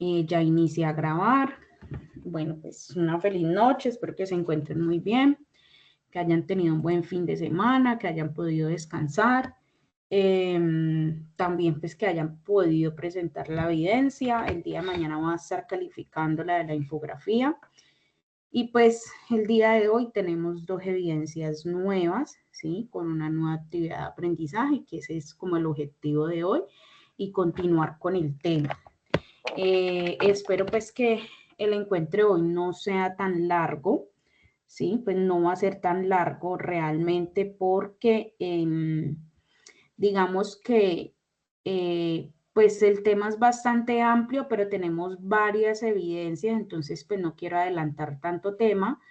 Ya inicia a grabar. Bueno, pues una feliz noche, espero que se encuentren muy bien, que hayan tenido un buen fin de semana, que hayan podido descansar, también pues que hayan podido presentar la evidencia. El día de mañana va a estar calificando la de la infografía. Y pues el día de hoy tenemos dos evidencias nuevas, ¿sí? Con una nueva actividad de aprendizaje, que ese es como el objetivo de hoy, y continuar con el tema. Espero pues que el encuentro de hoy no sea tan largo, ¿sí? Pues no va a ser tan largo realmente porque digamos que pues el tema es bastante amplio, pero tenemos varias evidencias, entonces pues no quiero adelantar tanto tema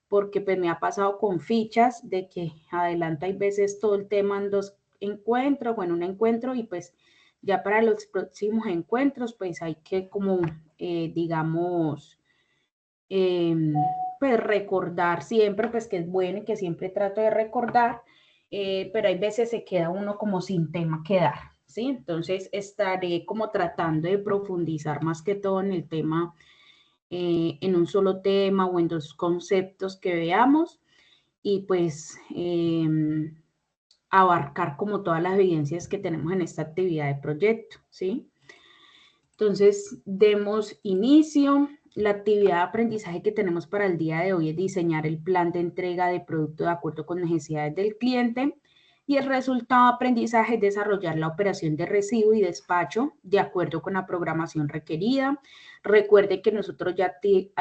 porque pues me ha pasado con fichas de que adelanta hay veces todo el tema en dos encuentros o en un encuentro y pues ya para los próximos encuentros pues hay que como digamos pues recordar siempre, pues que es bueno y que siempre trato de recordar, pero hay veces se queda uno como sin tema que dar, ¿sí? Entonces estaré como tratando de profundizar más que todo en el tema, en un solo tema o en dos conceptos que veamos y pues abarcar como todas las evidencias que tenemos en esta actividad de proyecto, ¿sí? Entonces, demos inicio. La actividad de aprendizaje que tenemos para el día de hoy es diseñar el plan de entrega de producto de acuerdo con necesidades del cliente y el resultado de aprendizaje es desarrollar la operación de recibo y despacho de acuerdo con la programación requerida. Recuerde que nosotros ya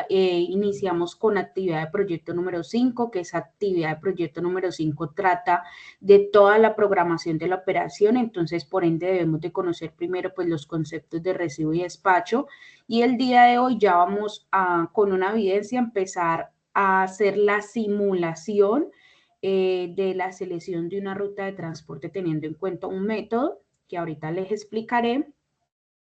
iniciamos con actividad de proyecto número 5, que esa actividad de proyecto número 5 trata de toda la programación de la operación, entonces por ende debemos de conocer primero pues los conceptos de recibo y despacho y el día de hoy ya vamos a con una evidencia empezar a hacer la simulación de la selección de una ruta de transporte teniendo en cuenta un método que ahorita les explicaré.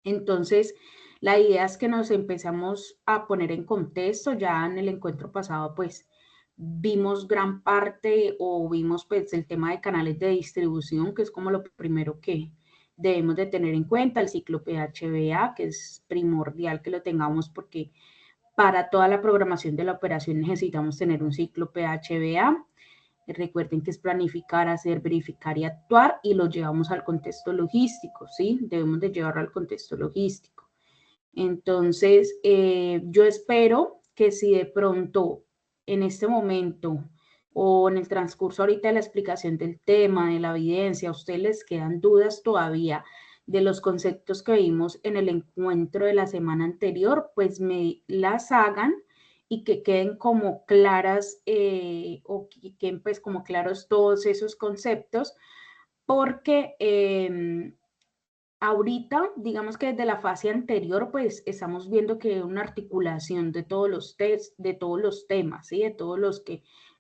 Entonces, la idea es que nos empezamos a poner en contexto. Ya en el encuentro pasado, pues, vimos gran parte o vimos, pues, el tema de canales de distribución, que es como lo primero que debemos de tener en cuenta, el ciclo PHBA, que es primordial que lo tengamos porque para toda la programación de la operación necesitamos tener un ciclo PHBA. Recuerden que es planificar, hacer, verificar y actuar y lo llevamos al contexto logístico, ¿sí? Debemos de llevarlo al contexto logístico. Entonces, yo espero que si de pronto en este momento o en el transcurso ahorita de la explicación del tema, de la evidencia, a ustedes les quedan dudas todavía de los conceptos que vimos en el encuentro de la semana anterior, pues me las hagan y que queden como claras o que queden pues como claros todos esos conceptos, porque ahorita, digamos que desde la fase anterior, pues estamos viendo que hay una articulación de todos los de todos los temas, ¿sí? De todos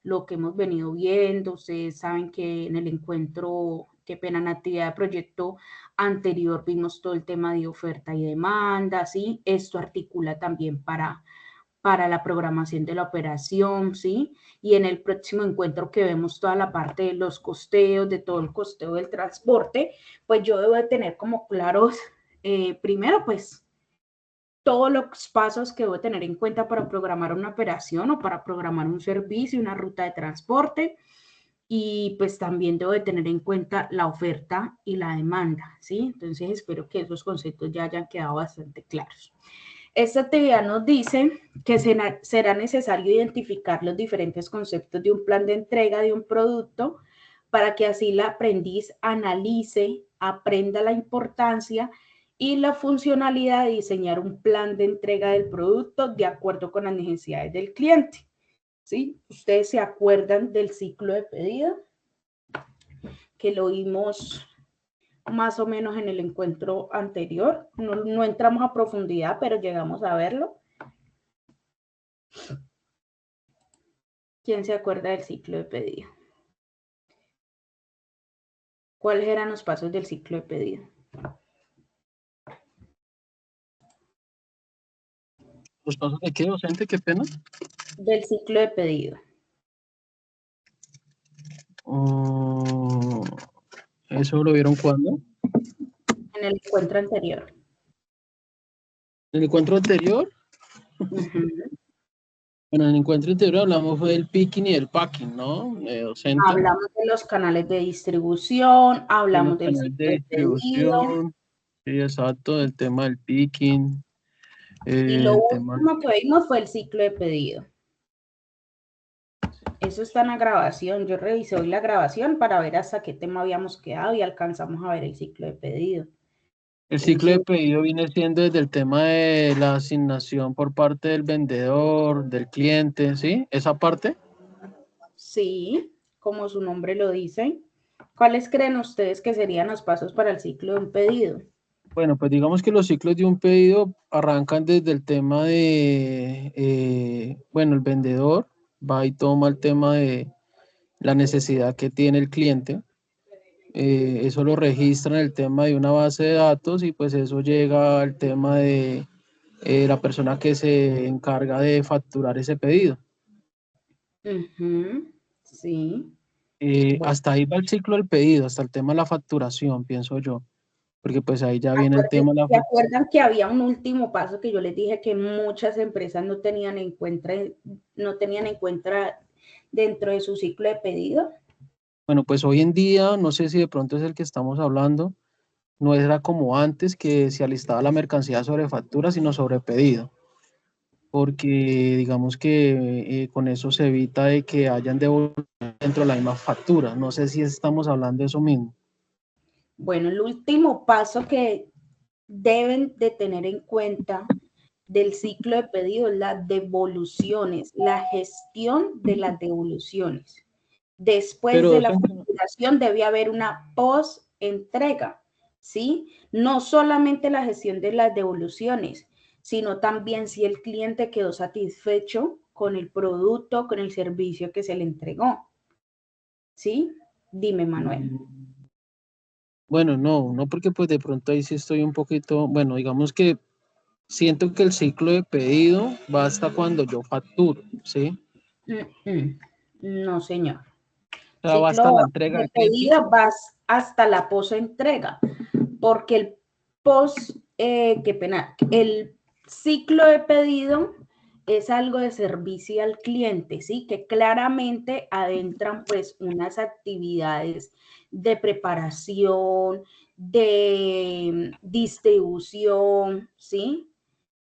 lo que hemos venido viendo. Ustedes saben que en el encuentro, qué pena, en actividad de proyecto anterior vimos todo el tema de oferta y demanda, ¿sí? Esto articula también para la programación de la operación, ¿sí? Y en el próximo encuentro que vemos toda la parte de los costeos, de todo el costeo del transporte, pues yo debo de tener como claros, primero, pues todos los pasos que debo tener en cuenta para programar una operación o para programar un servicio, una ruta de transporte. Y pues también debo de tener en cuenta la oferta y la demanda, ¿sí? Entonces espero que esos conceptos ya hayan quedado bastante claros. Esta actividad nos dice que será necesario identificar los diferentes conceptos de un plan de entrega de un producto para que así el aprendiz analice, aprenda la importancia y la funcionalidad de diseñar un plan de entrega del producto de acuerdo con las necesidades del cliente. ¿Sí? Ustedes se acuerdan del ciclo de pedido que lo vimos más o menos en el encuentro anterior. No entramos a profundidad, pero llegamos a verlo. ¿Quién se acuerda del ciclo de pedido? ¿Cuáles eran los pasos del ciclo de pedido? ¿Los pasos de qué, docente? Qué pena. Del ciclo de pedido. ¿Eso lo vieron cuándo? En el encuentro anterior. En el encuentro anterior, Ujú. bueno, en el encuentro anterior hablamos fue del picking y del packing, ¿no? Docente, Hablamos de los canales de distribución, de los hablamos del canales de ciclo de pedido distribución, sí, exacto, del tema del picking, y lo el tema... último que vimos fue el ciclo de pedido. Eso está en la grabación. Yo revisé hoy la grabación para ver hasta qué tema habíamos quedado y alcanzamos a ver el ciclo de pedido. El ciclo de Entonces, pedido viene siendo desde el tema de la asignación por parte del vendedor, del cliente, ¿sí? Esa parte. sí, como su nombre lo dice. ¿Cuáles creen ustedes que serían los pasos para el ciclo de un pedido? Bueno, pues digamos que los ciclos de un pedido arrancan desde el tema de, bueno, el vendedor va y toma el tema de la necesidad que tiene el cliente. Eso lo registra en el tema de una base de datos y pues eso llega al tema de la persona que se encarga de facturar ese pedido. Ujú, sí. Bueno, Hasta ahí va el ciclo del pedido, hasta el tema de la facturación, pienso yo, porque pues ahí ya viene el tema de la ¿se facturación. acuerdan que había un último paso que yo les dije que muchas empresas no tenían en cuenta dentro de su ciclo de pedido? Bueno, pues hoy en día, no sé si de pronto es el que estamos hablando, no era como antes que se alistaba la mercancía sobre factura, sino sobre pedido, porque digamos que con eso se evita de que hayan devoluciones dentro de la misma factura. No sé si estamos hablando de eso mismo. Bueno, el último paso que deben de tener en cuenta del ciclo de pedido es las devoluciones, la gestión de las devoluciones. Después Pero, de la facturación debe haber una post-entrega, ¿sí? No solamente la gestión de las devoluciones, sino también si el cliente quedó satisfecho con el producto, con el servicio que se le entregó, ¿sí? Dime, Manuel. bueno, no, no porque pues de pronto ahí sí estoy un poquito, bueno, digamos que siento que el ciclo de pedido va hasta cuando yo facturo, ¿sí? No, señor. O sea, va hasta Ciclo la entrega de al cliente. pedida vas hasta la post-entrega, porque el qué pena, el ciclo de pedido es algo de servicio al cliente, ¿sí? Que claramente adentran pues unas actividades de preparación, de distribución, ¿sí?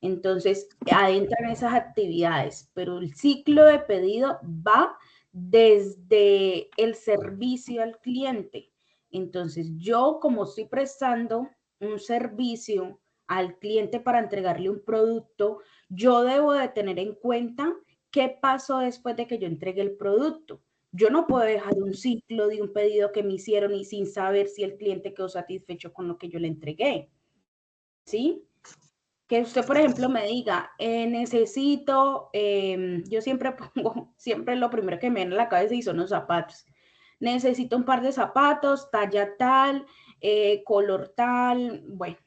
Entonces, adentran esas actividades, pero el ciclo de pedido va desde el servicio al cliente. Entonces, yo como estoy prestando un servicio al cliente para entregarle un producto, yo debo de tener en cuenta qué pasó después de que yo entregue el producto. Yo no puedo dejar un ciclo de un pedido que me hicieron y sin saber si el cliente quedó satisfecho con lo que yo le entregué, ¿sí? Que usted, por ejemplo, me diga, necesito, yo siempre pongo, siempre lo primero que me viene a la cabeza y son los zapatos. Necesito un par de zapatos, talla tal, color tal, bueno,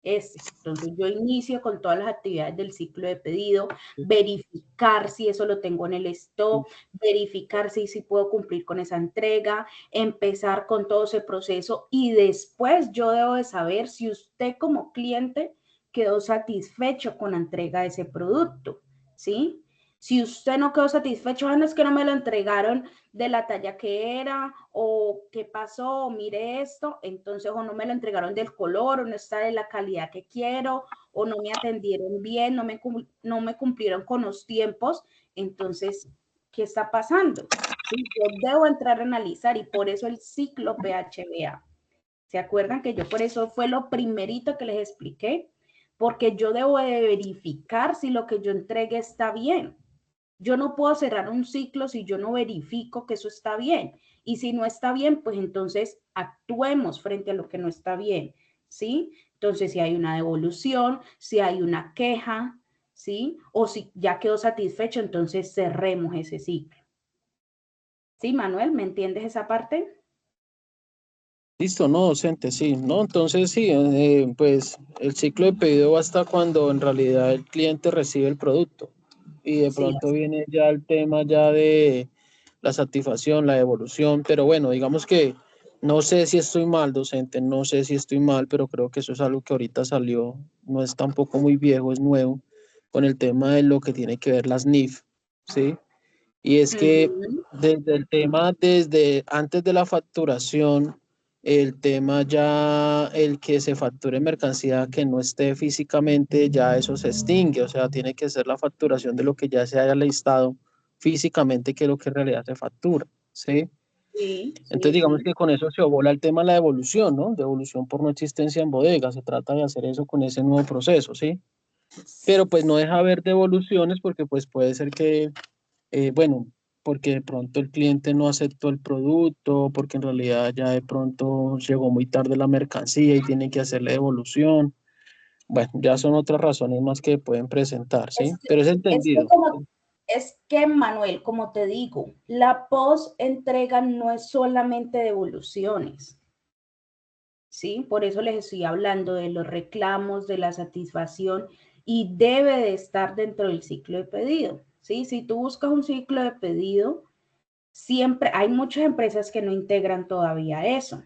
Entonces yo inicio con todas las actividades del ciclo de pedido, verificar si eso lo tengo en el stock, verificar si puedo cumplir con esa entrega, empezar con todo ese proceso y después yo debo de saber si usted como cliente quedó satisfecho con la entrega de ese producto, ¿sí? Si usted no quedó satisfecho, no es que no me lo entregaron de la talla que era, o qué pasó, o mire esto, entonces o no me lo entregaron del color, o no está de la calidad que quiero, o no me atendieron bien, no me cumplieron con los tiempos, entonces, ¿qué está pasando? Sí, yo debo entrar a analizar y por eso el ciclo PHBA. ¿Se acuerdan que yo por eso fue lo primerito que les expliqué? Porque yo debo de verificar si lo que yo entregue está bien. Yo no puedo cerrar un ciclo si yo no verifico que eso está bien. Y si no está bien, pues entonces actuemos frente a lo que no está bien, ¿sí? Entonces, si hay una devolución, si hay una queja, ¿sí? O si ya quedó satisfecho, entonces cerremos ese ciclo. ¿Sí, Manuel? ¿Me entiendes esa parte? Listo, no, docente, sí, ¿no? Entonces sí, pues el ciclo de pedido va hasta cuando en realidad el cliente recibe el producto y de Sí, pronto viene ya el tema ya de la satisfacción, la devolución, pero bueno, digamos que No sé si estoy mal, docente, no sé si estoy mal, pero creo que eso es algo que ahorita salió, no es tampoco muy viejo, es nuevo, con el tema de lo que tiene que ver las NIF, ¿sí? Y es que Ujú. desde el tema, desde antes de la facturación, el tema ya, el que se facture mercancía que no esté físicamente, ya eso se extingue, o sea, tiene que ser la facturación de lo que ya se haya listado físicamente, que es lo que en realidad se factura, ¿sí? Sí, Entonces, sí, digamos sí. que con eso se abola el tema de la devolución, ¿no? Devolución por no existencia en bodega. Se trata de hacer eso con ese nuevo proceso, ¿sí? Pero pues no deja haber devoluciones porque pues puede ser que, bueno, porque de pronto el cliente no aceptó el producto, porque en realidad ya de pronto llegó muy tarde la mercancía y tienen que hacerle devolución. Bueno, ya son otras razones más que pueden presentar, ¿sí? Es que, Pero es es que entendido. como, es que, Manuel, como te digo, la post-entrega no es solamente devoluciones, ¿sí? Por eso les estoy hablando de los reclamos, de la satisfacción y debe de estar dentro del ciclo de pedido, ¿sí? Si tú buscas un ciclo de pedido, siempre hay muchas empresas que no integran todavía eso,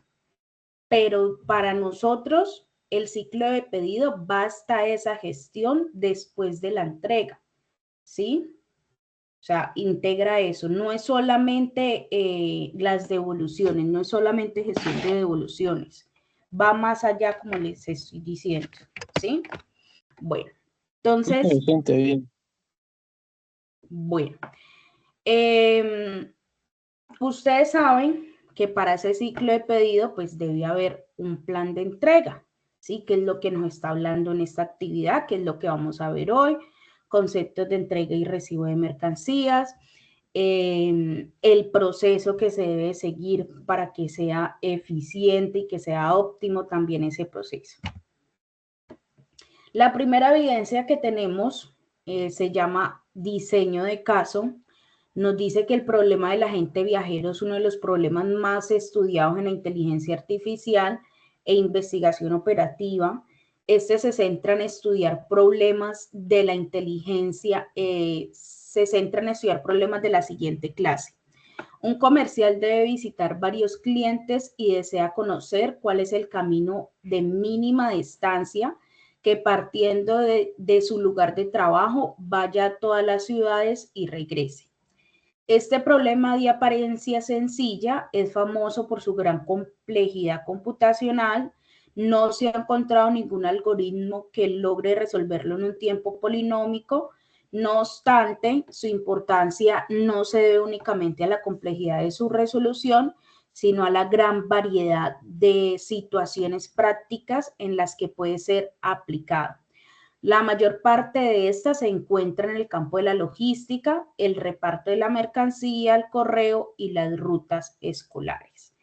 pero para nosotros el ciclo de pedido basta esa gestión después de la entrega, ¿sí? O sea, integra eso. No es solamente las devoluciones, no es solamente gestión de devoluciones. Va más allá, como les estoy diciendo, ¿sí? Bueno, entonces, Gente, bien. bueno. Ustedes saben que para ese ciclo de pedido, pues debe haber un plan de entrega, ¿sí? Que es lo que nos está hablando en esta actividad, que es lo que vamos a ver hoy, conceptos de entrega y recibo de mercancías, el proceso que se debe seguir para que sea eficiente y que sea óptimo también ese proceso. La primera evidencia que tenemos se llama diseño de caso. Nos dice que el problema del agente viajero es uno de los problemas más estudiados en la inteligencia artificial e investigación operativa. Este se centra en estudiar problemas de la inteligencia, se centra en estudiar problemas de la siguiente clase. Un comercial debe visitar varios clientes y desea conocer cuál es el camino de mínima distancia que partiendo de su lugar de trabajo vaya a todas las ciudades y regrese. Este problema de apariencia sencilla es famoso por su gran complejidad computacional. No se ha encontrado ningún algoritmo que logre resolverlo en un tiempo polinómico. No obstante, su importancia no se debe únicamente a la complejidad de su resolución, sino a la gran variedad de situaciones prácticas en las que puede ser aplicado. La mayor parte de estas se encuentra en el campo de la logística, el reparto de la mercancía, el correo y las rutas escolares.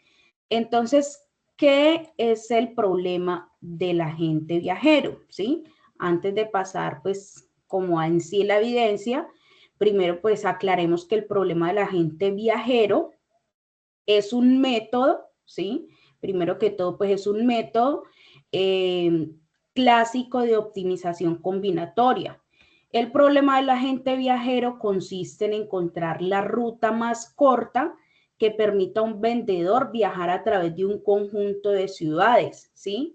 Entonces, ¿qué es el problema del agente viajero? ¿Sí? Antes de pasar, pues, como en sí la evidencia, primero, pues, aclaremos que el problema del agente viajero es un método, ¿sí? Primero que todo, pues, es un método eh, clásico de optimización combinatoria. El problema del agente viajero consiste en encontrar la ruta más corta que permita a un vendedor viajar a través de un conjunto de ciudades, ¿sí?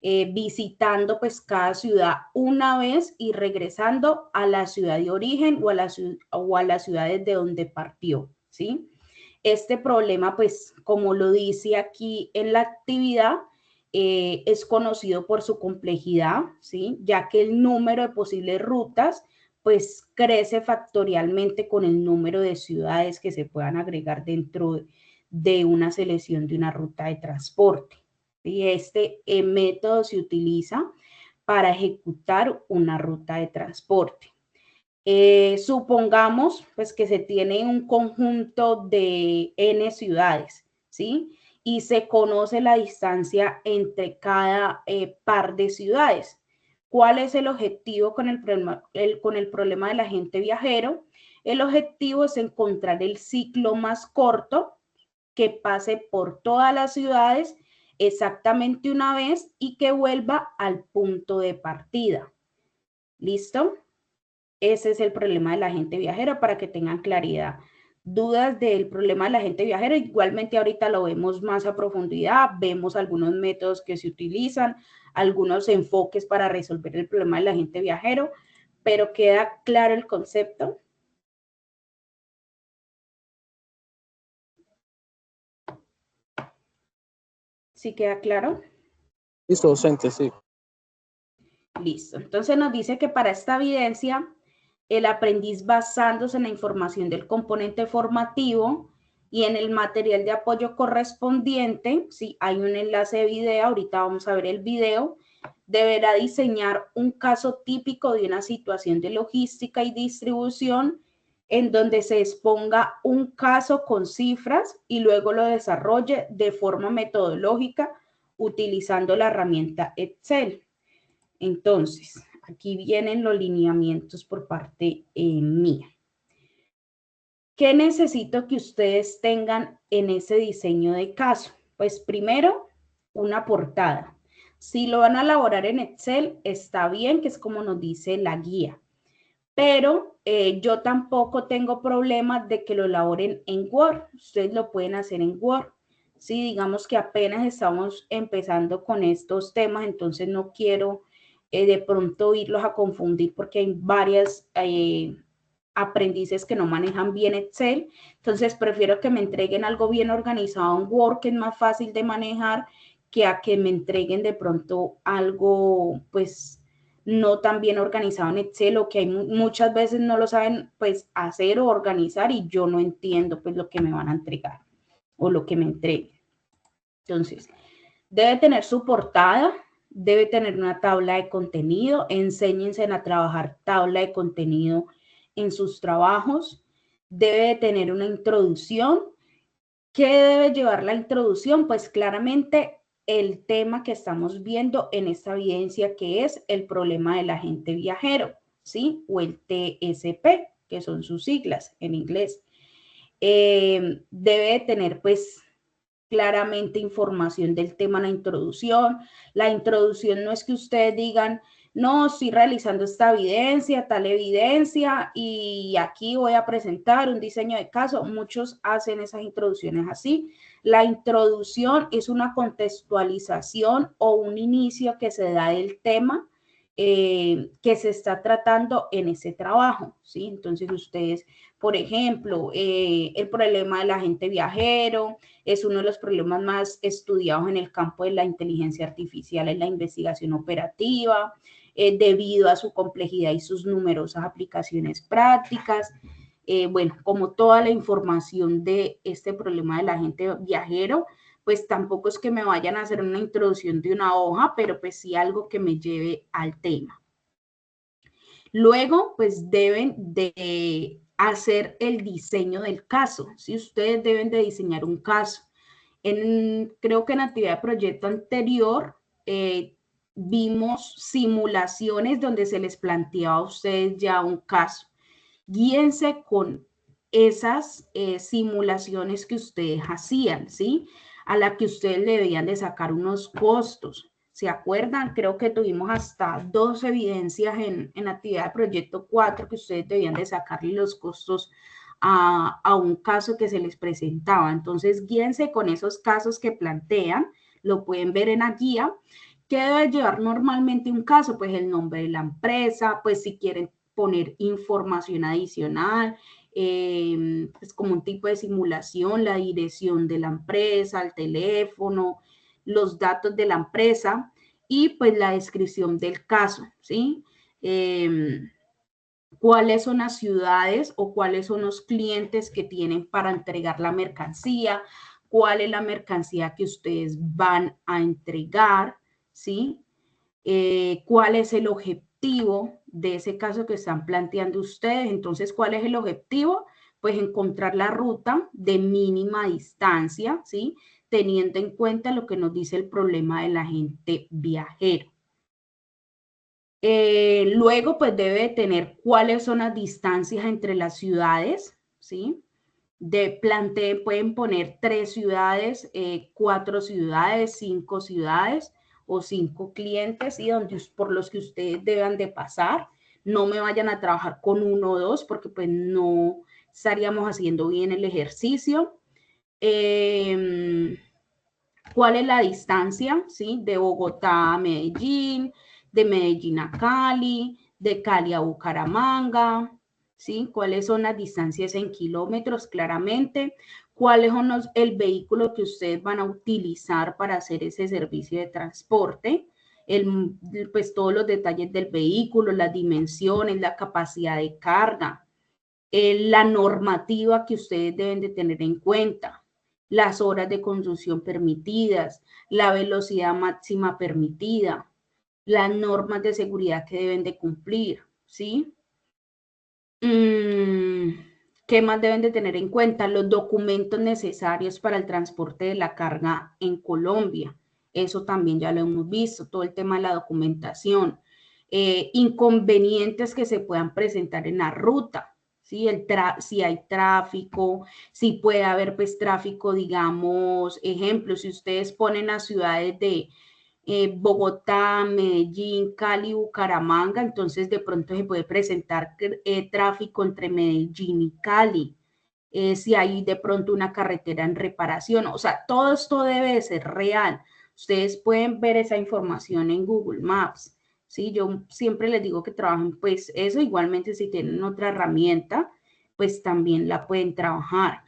Visitando pues cada ciudad una vez y regresando a la ciudad de origen o a las ciudades de donde partió, ¿sí? Este problema, pues, como lo dice aquí en la actividad, es conocido por su complejidad, ¿sí? Ya que el número de posibles rutas, pues, crece factorialmente con el número de ciudades que se puedan agregar dentro de una selección de una ruta de transporte. Y este método se utiliza para ejecutar una ruta de transporte. Supongamos pues que se tiene un conjunto de N ciudades, ¿sí? Y se conoce la distancia entre cada par de ciudades. ¿Cuál es el objetivo con el problema del agente viajero? El objetivo es encontrar el ciclo más corto que pase por todas las ciudades exactamente una vez y que vuelva al punto de partida. ¿Listo? Ese es el problema de la gente viajera para que tengan claridad dudas del problema del agente viajero. Igualmente ahorita lo vemos más a profundidad, vemos algunos métodos que se utilizan, algunos enfoques para resolver el problema del agente viajero, pero ¿queda claro el concepto? ¿Sí queda claro? Listo, docente, sí. Listo. Entonces nos dice que para esta evidencia, el aprendiz basándose en la información del componente formativo y en el material de apoyo correspondiente, si hay un enlace de video, ahorita vamos a ver el video, deberá diseñar un caso típico de una situación de logística y distribución en donde se exponga un caso con cifras y luego lo desarrolle de forma metodológica utilizando la herramienta Excel. Entonces, aquí vienen los lineamientos por parte mía. ¿Qué necesito que ustedes tengan en ese diseño de caso? Pues primero, una portada. Si lo van a elaborar en Excel, está bien, que es como nos dice la guía. Pero yo tampoco tengo problema de que lo elaboren en Word. Ustedes lo pueden hacer en Word. Si digamos que apenas estamos empezando con estos temas, entonces no quiero de pronto irlos a confundir porque hay varias aprendices que no manejan bien Excel. Entonces prefiero que me entreguen algo bien organizado en Word, que es más fácil de manejar, que a que me entreguen de pronto algo pues no tan bien organizado en Excel, o que hay muchas veces no lo saben pues hacer o organizar y yo no entiendo pues lo que me van a entregar o lo que me entreguen. Entonces, debe tener su portada, debe tener una tabla de contenido, enséñense a trabajar tabla de contenido en sus trabajos, debe tener una introducción. ¿Qué debe llevar la introducción? Pues claramente el tema que estamos viendo en esta evidencia, que es el problema del agente viajero, ¿sí? O el TSP, que son sus siglas en inglés. Debe tener pues claramente información del tema en la introducción. La introducción no es que ustedes digan, no, estoy realizando esta evidencia, tal evidencia, y aquí voy a presentar un diseño de caso. Muchos hacen esas introducciones así. La introducción es una contextualización o un inicio que se da del tema que se está tratando en ese trabajo, ¿sí? Entonces ustedes, por ejemplo, el problema del agente viajero es uno de los problemas más estudiados en el campo de la inteligencia artificial en la investigación operativa, debido a su complejidad y sus numerosas aplicaciones prácticas. Bueno, como toda la información de este problema del agente viajero, pues tampoco es que me vayan a hacer una introducción de una hoja, pero pues sí algo que me lleve al tema. Luego, pues deben de hacer el diseño del caso. Si ustedes deben de diseñar un caso. Creo que en actividad de proyecto anterior vimos simulaciones donde se les planteaba a ustedes ya un caso. Guíense con esas simulaciones que ustedes hacían, ¿sí? A la que ustedes le debían de sacar unos costos. ¿Se acuerdan? Creo que tuvimos hasta 2 evidencias en actividad de proyecto 4 que ustedes debían de sacarle los costos a un caso que se les presentaba. Entonces, guíense con esos casos que plantean, lo pueden ver en la guía. ¿Qué debe llevar normalmente un caso? Pues el nombre de la empresa, pues si quieren poner información adicional, pues como un tipo de simulación, la dirección de la empresa, el teléfono, los datos de la empresa y pues la descripción del caso, ¿sí? Cuáles son las ciudades o cuáles son los clientes que tienen para entregar la mercancía, cuál es la mercancía que ustedes van a entregar, ¿sí? Cuál es el objetivo de ese caso que están planteando ustedes. Entonces, ¿cuál es el objetivo? Pues encontrar la ruta de mínima distancia, ¿sí? Teniendo en cuenta lo que nos dice el problema del agente viajero. Luego, pues debe tener cuáles son las distancias entre las ciudades, ¿sí? Pueden poner 3 ciudades, 4 ciudades, 5 ciudades o 5 clientes y por los que ustedes deban de pasar. No me vayan a trabajar con 1 o 2 porque pues no estaríamos haciendo bien el ejercicio. ¿Cuál es la distancia? ¿Sí? De Bogotá a Medellín, de Medellín a Cali, de Cali a Bucaramanga, ¿sí? ¿Cuáles son las distancias en kilómetros claramente? ¿Cuál es el vehículo que ustedes van a utilizar para hacer ese servicio de transporte? Pues todos los detalles del vehículo, las dimensiones, la capacidad de carga, la normativa que ustedes deben de tener en cuenta, las horas de conducción permitidas, la velocidad máxima permitida, las normas de seguridad que deben de cumplir, ¿sí? ¿Qué más deben de tener en cuenta? Los documentos necesarios para el transporte de la carga en Colombia. Eso también ya lo hemos visto, todo el tema de la documentación. Inconvenientes que se puedan presentar en la ruta, ¿sí? Si hay tráfico, si puede haber pues tráfico, digamos, ejemplo, si ustedes ponen a ciudades de Bogotá, Medellín, Cali, Bucaramanga, entonces de pronto se puede presentar tráfico entre Medellín y Cali, si hay de pronto una carretera en reparación, o sea, todo esto debe de ser real. Ustedes pueden ver esa información en Google Maps, ¿sí? Yo siempre les digo que trabajen, pues eso igualmente si tienen otra herramienta, pues también la pueden trabajar.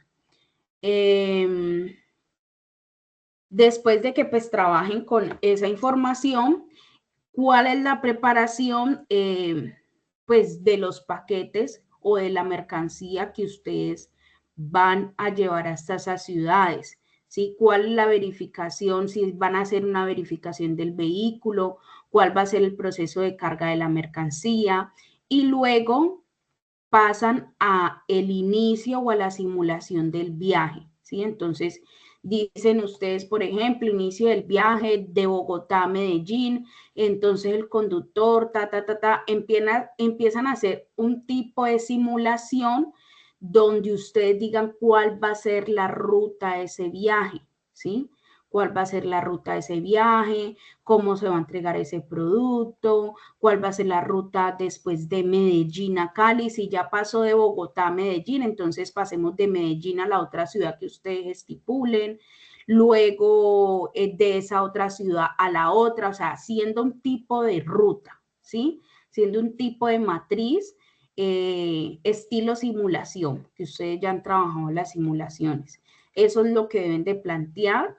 Después de que pues trabajen con esa información, ¿cuál es la preparación pues de los paquetes o de la mercancía que ustedes van a llevar hasta esas ciudades? ¿Sí? ¿Cuál es la verificación? Si van a hacer una verificación del vehículo, cuál va a ser el proceso de carga de la mercancía y luego pasan a el inicio o a la simulación del viaje, ¿sí? Entonces, dicen ustedes, por ejemplo, inicio del viaje de Bogotá a Medellín, entonces el conductor, empiezan a hacer un tipo de simulación donde ustedes digan cuál va a ser la ruta de ese viaje, ¿sí? Cuál va a ser la ruta de ese viaje, cómo se va a entregar ese producto, cuál va a ser la ruta después de Medellín a Cali. Si ya pasó de Bogotá a Medellín, entonces pasemos de Medellín a la otra ciudad que ustedes estipulen, luego de esa otra ciudad a la otra, o sea, siendo un tipo de ruta, ¿sí? Siendo un tipo de matriz, estilo simulación, que ustedes ya han trabajado en las simulaciones. Eso es lo que deben de plantear.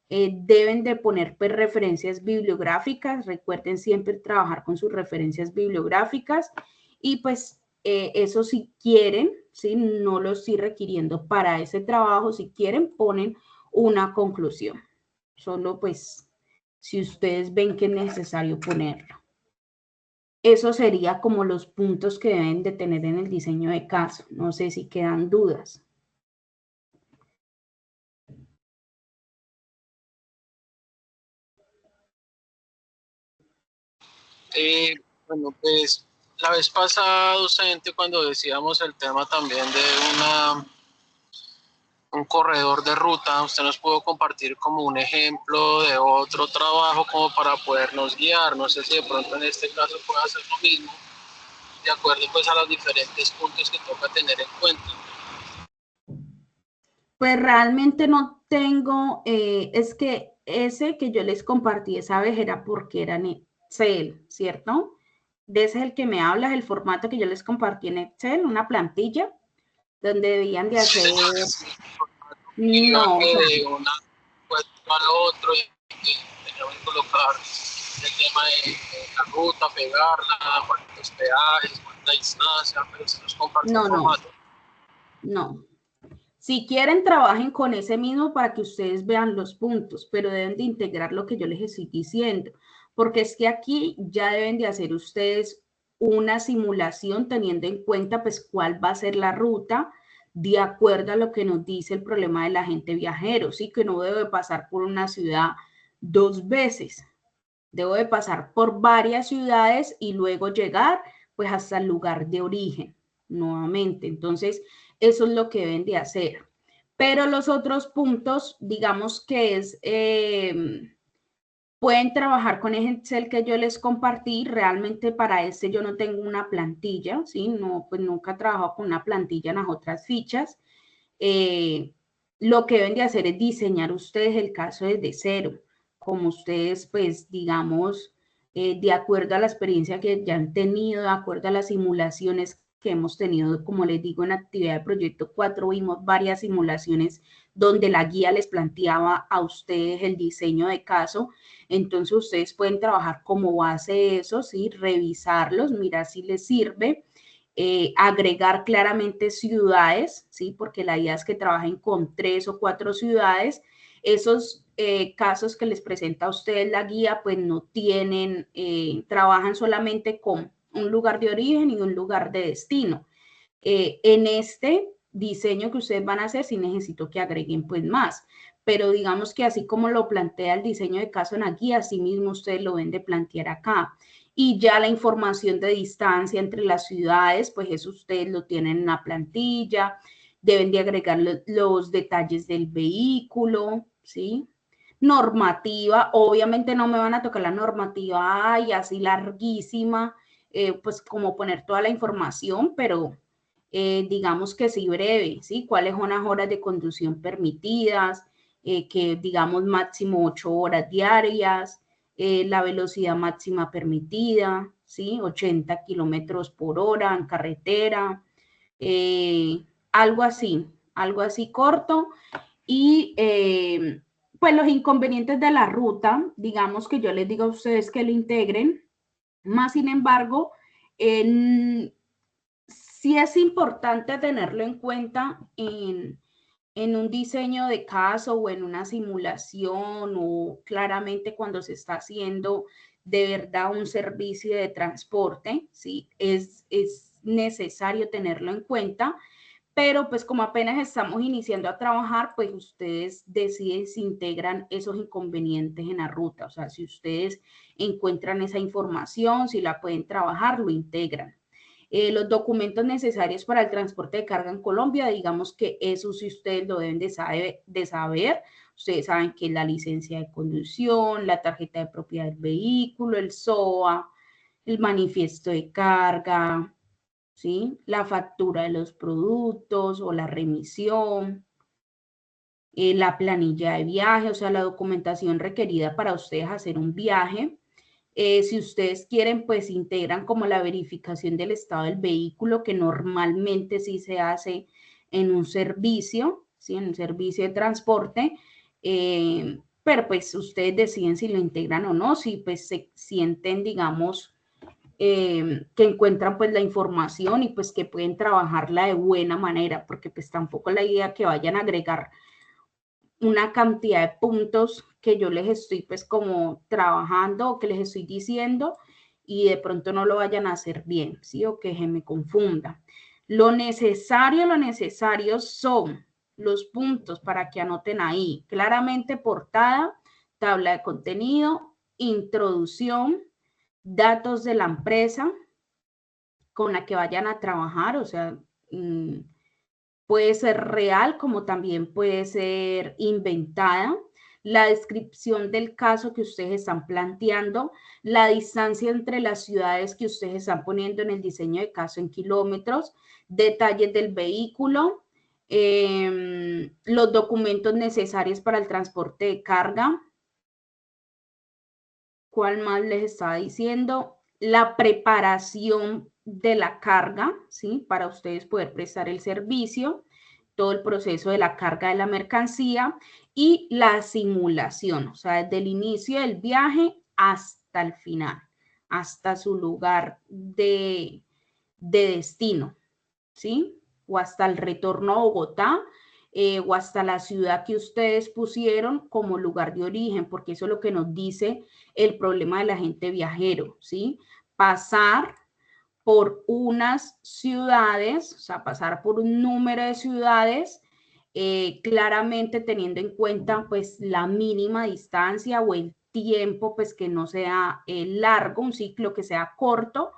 Deben de poner pues, referencias bibliográficas, recuerden siempre trabajar con sus referencias bibliográficas y pues eso si quieren, ¿sí? No lo estoy requiriendo para ese trabajo, si quieren ponen una conclusión, solo pues si ustedes ven que es necesario ponerlo. Eso sería como los puntos que deben de tener en el diseño de caso, no sé si quedan dudas. Bueno, pues la vez pasada, docente, cuando decíamos el tema también de un corredor de ruta, usted nos pudo compartir como un ejemplo de otro trabajo como para podernos guiar. No sé si de pronto en este caso puede hacer lo mismo, de acuerdo pues a los diferentes puntos que toca tener en cuenta. Pues realmente no tengo, es que ese que yo les compartí esa vez era porque era en Excel, ¿cierto? De ese es el que me hablas, el formato que yo les compartí en Excel, una plantilla, donde debían de hacer... No, o sea, de una puesto al otro y tenemos que colocar el tema de la ruta, pegarla, cuántos peajes, cuánta distancia, pero se nos comparte el formato. No. Si quieren, trabajen con ese mismo para que ustedes vean los puntos, pero deben de integrar lo que yo les estoy diciendo, porque es que aquí ya deben de hacer ustedes una simulación teniendo en cuenta pues cuál va a ser la ruta de acuerdo a lo que nos dice el problema del agente viajero, sí, que no debe pasar por una ciudad 2 veces, debo de pasar por varias ciudades y luego llegar pues hasta el lugar de origen nuevamente. Entonces, eso es lo que deben de hacer. Pero los otros puntos, digamos que es Pueden trabajar con ese Excel que yo les compartí. Realmente para este yo no tengo una plantilla, ¿sí? No, pues nunca he trabajado con una plantilla en las otras fichas. Lo que deben de hacer es diseñar ustedes el caso desde cero, como ustedes, pues, digamos, de acuerdo a la experiencia que ya han tenido, de acuerdo a las simulaciones que hemos tenido, como les digo, en actividad de proyecto 4 vimos varias simulaciones donde la guía les planteaba a ustedes el diseño de caso. Entonces ustedes pueden trabajar como base eso, ¿sí? Revisarlos, mirar si les sirve. Agregar claramente ciudades, ¿sí? Porque la idea es que trabajen con 3 o 4 ciudades. Esos casos que les presenta a ustedes la guía, pues no tienen, trabajan solamente con un lugar de origen y un lugar de destino. En este diseño que ustedes van a hacer, sí necesito que agreguen pues más, pero digamos que así como lo plantea el diseño de caso en la guía, así mismo ustedes lo ven de plantear acá. Y ya la información de distancia entre las ciudades, pues eso ustedes lo tienen en la plantilla, deben de agregar los detalles del vehículo, ¿sí? Normativa, obviamente no me van a tocar la normativa, ay, así larguísima, pues como poner toda la información, pero digamos que sí breve, ¿sí? ¿Cuáles son las horas de conducción permitidas? Que digamos máximo 8 horas diarias, la velocidad máxima permitida, ¿sí? 80 kilómetros por hora en carretera, algo así corto. Y pues los inconvenientes de la ruta, digamos que yo les digo a ustedes que lo integren, más sin embargo, sí es importante tenerlo en cuenta en un diseño de caso o en una simulación o claramente cuando se está haciendo de verdad un servicio de transporte, ¿sí? Es necesario tenerlo en cuenta, pero pues como apenas estamos iniciando a trabajar, pues ustedes deciden si integran esos inconvenientes en la ruta, o sea, si ustedes encuentran esa información, si la pueden trabajar, lo integran. Los documentos necesarios para el transporte de carga en Colombia, digamos que eso sí ustedes lo deben de saber. Ustedes saben que es la licencia de conducción, la tarjeta de propiedad del vehículo, el SOA, el manifiesto de carga, ¿sí? La factura de los productos o la remisión, la planilla de viaje, o sea, la documentación requerida para ustedes hacer un viaje. Si ustedes quieren, pues integran como la verificación del estado del vehículo, que normalmente sí se hace en un servicio, ¿sí? En un servicio de transporte, pero pues ustedes deciden si lo integran o no, si pues se sienten, digamos, que encuentran pues la información y pues que pueden trabajarla de buena manera, porque pues tampoco la idea que vayan a agregar una cantidad de puntos que yo les estoy pues como trabajando o que les estoy diciendo y de pronto no lo vayan a hacer bien, ¿sí? O que se me confunda. Lo necesario son los puntos para que anoten ahí. Claramente portada, tabla de contenido, introducción, datos de la empresa con la que vayan a trabajar, o sea, puede ser real como también puede ser inventada, la descripción del caso que ustedes están planteando, la distancia entre las ciudades que ustedes están poniendo en el diseño de caso en kilómetros, detalles del vehículo, los documentos necesarios para el transporte de carga. ¿Cuál más les estaba diciendo? La preparación de la carga, ¿sí? Para ustedes poder prestar el servicio, todo el proceso de la carga de la mercancía y la simulación, o sea, desde el inicio del viaje hasta el final, hasta su lugar de destino, ¿sí? O hasta el retorno a Bogotá, o hasta la ciudad que ustedes pusieron como lugar de origen, porque eso es lo que nos dice el problema de la gente viajero, ¿sí? Pasar por unas ciudades, o sea, pasar por un número de ciudades, claramente teniendo en cuenta pues la mínima distancia o el tiempo pues que no sea largo, un ciclo que sea corto,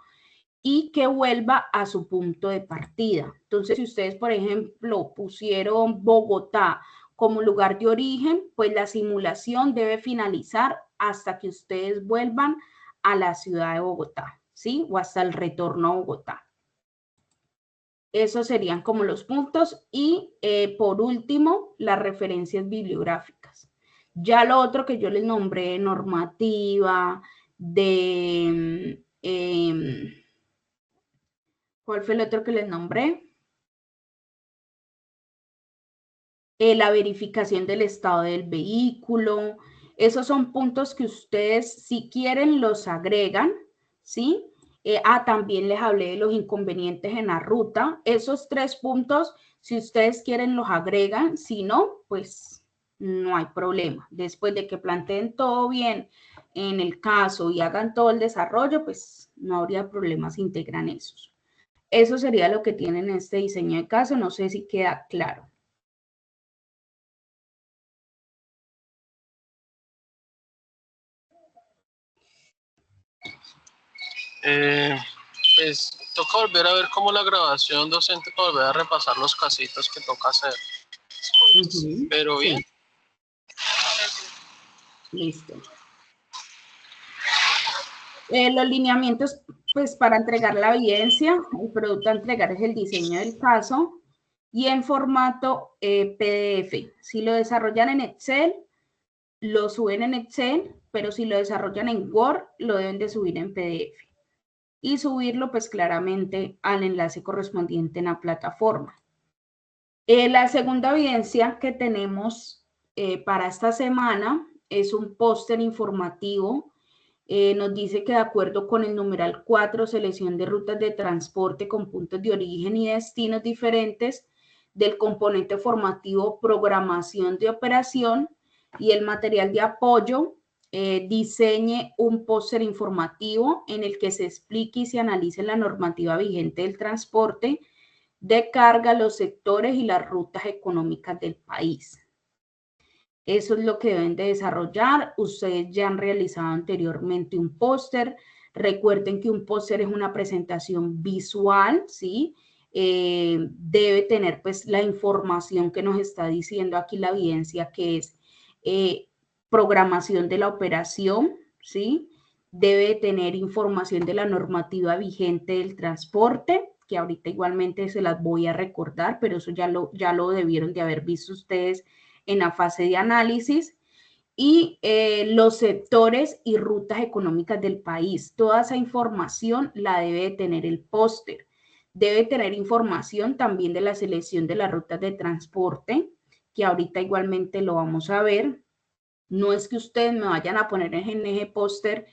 y que vuelva a su punto de partida. Entonces, si ustedes, por ejemplo, pusieron Bogotá como lugar de origen, pues la simulación debe finalizar hasta que ustedes vuelvan a la ciudad de Bogotá, ¿sí? O hasta el retorno a Bogotá. Esos serían como los puntos. Y por último, las referencias bibliográficas. Ya lo otro que yo les nombré, normativa, ¿cuál fue el otro que les nombré? La verificación del estado del vehículo. Esos son puntos que ustedes, si quieren, los agregan, ¿sí? También les hablé de los inconvenientes en la ruta. Esos 3 puntos, si ustedes quieren, los agregan. Si no, pues no hay problema. Después de que planteen todo bien en el caso y hagan todo el desarrollo, pues no habría problemas si integran esos. Eso sería lo que tienen en este diseño de caso. No sé si queda claro. Pues toca volver a ver cómo la grabación docente para volver a repasar los casitos que toca hacer. Pero bien. Sí. Listo. Los lineamientos, pues para entregar la evidencia, el producto a entregar es el diseño del caso y en formato PDF. Si lo desarrollan en Excel, lo suben en Excel, pero si lo desarrollan en Word, lo deben de subir en PDF y subirlo pues claramente al enlace correspondiente en la plataforma. La segunda evidencia que tenemos para esta semana es un póster informativo. Nos dice que de acuerdo con el numeral 4, selección de rutas de transporte con puntos de origen y destinos diferentes, del componente formativo programación de operación y el material de apoyo, diseñe un póster informativo en el que se explique y se analice la normativa vigente del transporte de carga, los sectores y las rutas económicas del país. Eso es lo que deben de desarrollar. Ustedes ya han realizado anteriormente un póster. Recuerden que un póster es una presentación visual, ¿sí? Debe tener pues la información que nos está diciendo aquí la evidencia, que es programación de la operación, ¿sí? Debe tener información de la normativa vigente del transporte, que ahorita igualmente se las voy a recordar, pero eso ya lo debieron de haber visto ustedes en la fase de análisis, y los sectores y rutas económicas del país. Toda esa información la debe tener el póster. Debe tener información también de la selección de las rutas de transporte, que ahorita igualmente lo vamos a ver. No es que ustedes me vayan a poner en ese póster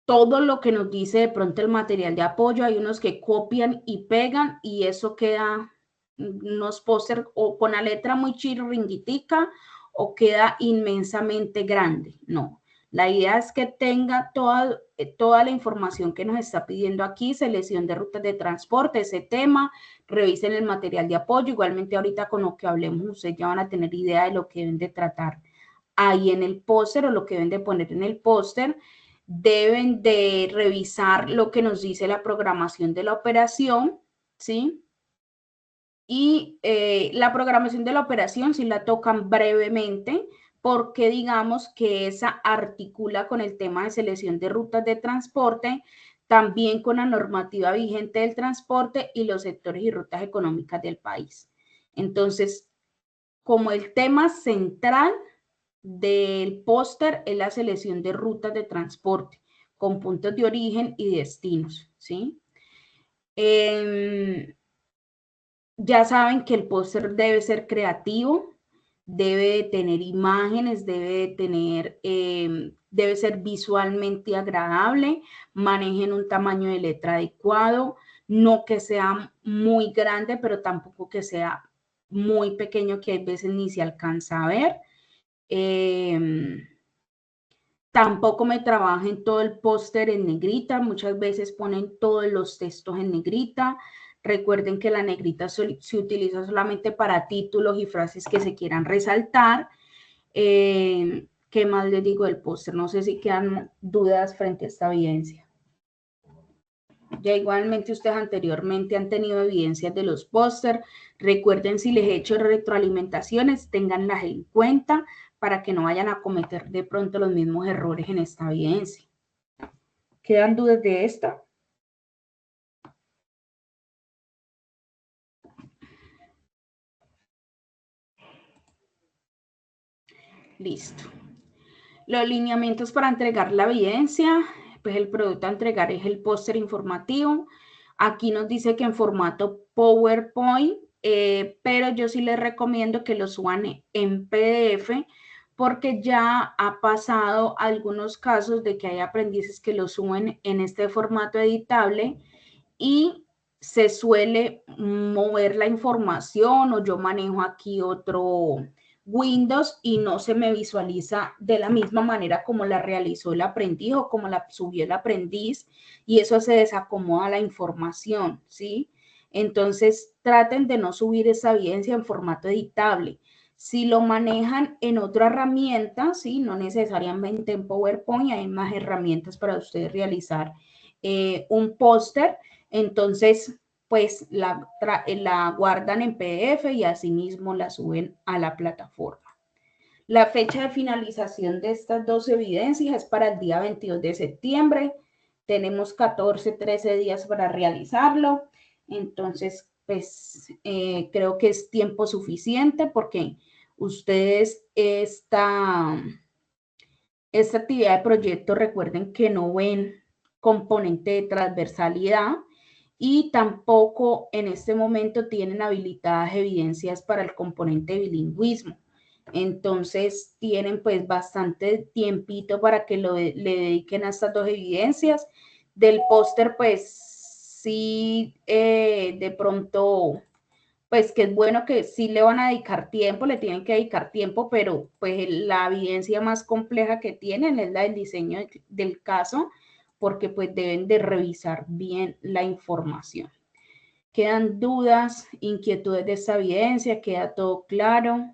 todo lo que nos dice de pronto el material de apoyo. Hay unos que copian y pegan y eso queda unos póster o con la letra muy chirringuitica o queda inmensamente grande. No, la idea es que tenga toda la información que nos está pidiendo aquí, selección de rutas de transporte, ese tema, revisen el material de apoyo. Igualmente ahorita con lo que hablemos, ustedes ya van a tener idea de lo que deben de tratar ahí en el póster o lo que deben de poner en el póster. Deben de revisar lo que nos dice la programación de la operación, ¿sí? Y la programación de la operación sí la tocan brevemente porque digamos que esa articula con el tema de selección de rutas de transporte, también con la normativa vigente del transporte y los sectores y rutas económicas del país. Entonces, como el tema central del póster es la selección de rutas de transporte con puntos de origen y destinos, ¿sí? Ya saben que el póster debe ser creativo, debe tener imágenes, debe ser visualmente agradable, manejen un tamaño de letra adecuado, no que sea muy grande, pero tampoco que sea muy pequeño, que a veces ni se alcanza a ver. Tampoco me trabajen todo el póster en negrita, muchas veces ponen todos los textos en negrita. Recuerden que la negrita se utiliza solamente para títulos y frases que se quieran resaltar. ¿Qué más les digo del póster? No sé si quedan dudas frente a esta evidencia. Ya igualmente ustedes anteriormente han tenido evidencias de los póster. Recuerden, si les he hecho retroalimentaciones, ténganlas en cuenta para que no vayan a cometer de pronto los mismos errores en esta evidencia. ¿Quedan dudas de esta? Listo. Los lineamientos para entregar la evidencia, pues el producto a entregar es el póster informativo. Aquí nos dice que en formato PowerPoint, pero yo sí les recomiendo que lo suban en PDF, porque ya ha pasado algunos casos de que hay aprendices que lo suben en este formato editable y se suele mover la información, o yo manejo aquí otro Windows y no se me visualiza de la misma manera como la realizó el aprendiz o como la subió el aprendiz, y eso se desacomoda la información, ¿sí? Entonces, traten de no subir esa evidencia en formato editable. Si lo manejan en otra herramienta, ¿sí? No necesariamente en PowerPoint, hay más herramientas para ustedes realizar un póster. Entonces, pues la guardan en PDF y asimismo la suben a la plataforma. La fecha de finalización de estas dos evidencias es para el día 22 de septiembre. Tenemos 14, 13 días para realizarlo. Entonces, pues creo que es tiempo suficiente, porque ustedes esta actividad de proyecto, recuerden que no ven componente de transversalidad y tampoco en este momento tienen habilitadas evidencias para el componente de bilingüismo. Entonces tienen pues bastante tiempito para que le dediquen a estas dos evidencias. Del póster, pues sí, de pronto, pues que es bueno que sí le van a dedicar tiempo, le tienen que dedicar tiempo, pero pues la evidencia más compleja que tienen es la del diseño del caso, porque pues deben de revisar bien la información. ¿Quedan dudas, inquietudes de esta evidencia? ¿Queda todo claro?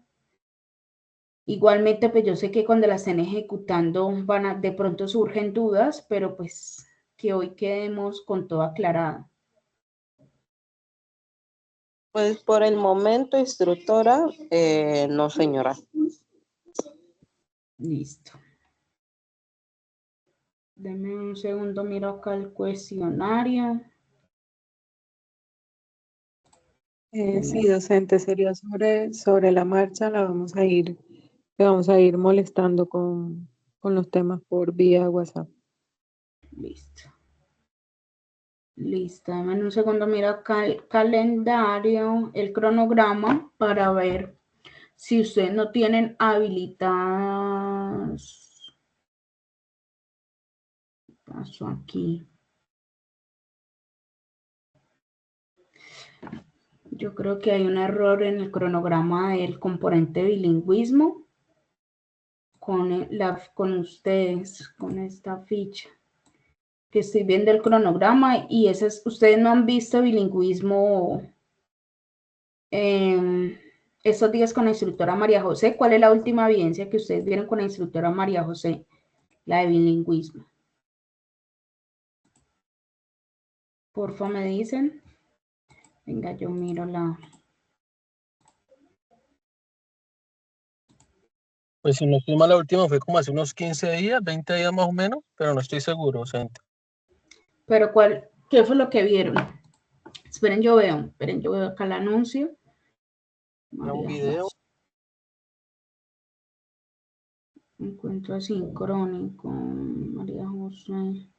Igualmente, pues yo sé que cuando la estén ejecutando de pronto surgen dudas, pero pues que hoy quedemos con todo aclarado. Pues por el momento, instructora, no, señora. Listo. Deme un segundo, miro acá el cuestionario. Sí, docente, sería sobre la marcha, le vamos a ir molestando con los temas por vía WhatsApp. Listo. Listo, dame un segundo, miro acá el calendario, el cronograma, para ver si ustedes no tienen habilitadas. ¿Qué pasó aquí? Yo creo que hay un error en el cronograma del componente bilingüismo con ustedes, con esta ficha. Que estoy viendo el cronograma y ustedes no han visto bilingüismo estos días con la instructora María José. ¿Cuál es la última evidencia que ustedes vieron con la instructora María José? La de bilingüismo. Porfa, me dicen. Venga, yo miro la... Pues si no estoy mal, la última fue como hace unos 15 días, 20 días más o menos, pero no estoy seguro, docente. Pero ¿qué fue lo que vieron? Esperen, yo veo acá el anuncio. Era un video. Encuentro asincrónico. María José.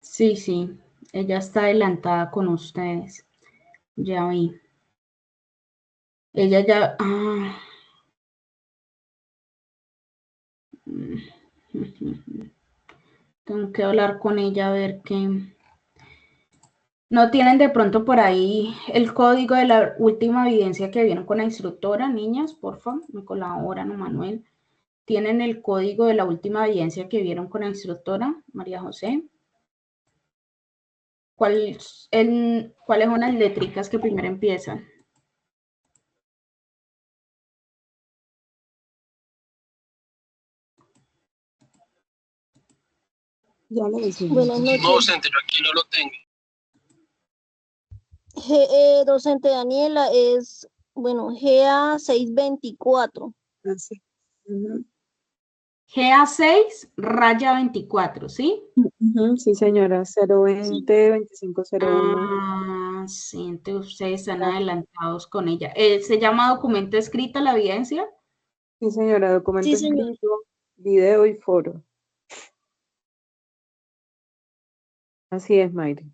Sí, ella está adelantada con ustedes. Ya vi. Ella ya... Tengo que hablar con ella a ver qué... ¿No tienen de pronto por ahí el código de la última evidencia que vieron con la instructora? Niñas, porfa, me colaboran, Manuel. ¿Tienen el código de la última evidencia que vieron con la instructora, María José? ¿Cuáles son las letricas que primero empiezan? Ya lo decimos. Buenas noches. No, docente, yo aquí no lo tengo. Docente Daniela, es, bueno, GA 624. Así. Ujú. GA6, raya 24, ¿sí? Ujú, sí, señora, 020 2501. Ah, sí, entonces ustedes están adelantados con ella. ¿Se llama documento escrito la evidencia? Sí, señora, documento Sí, señor. escrito, video y foro. Así es, Mayri.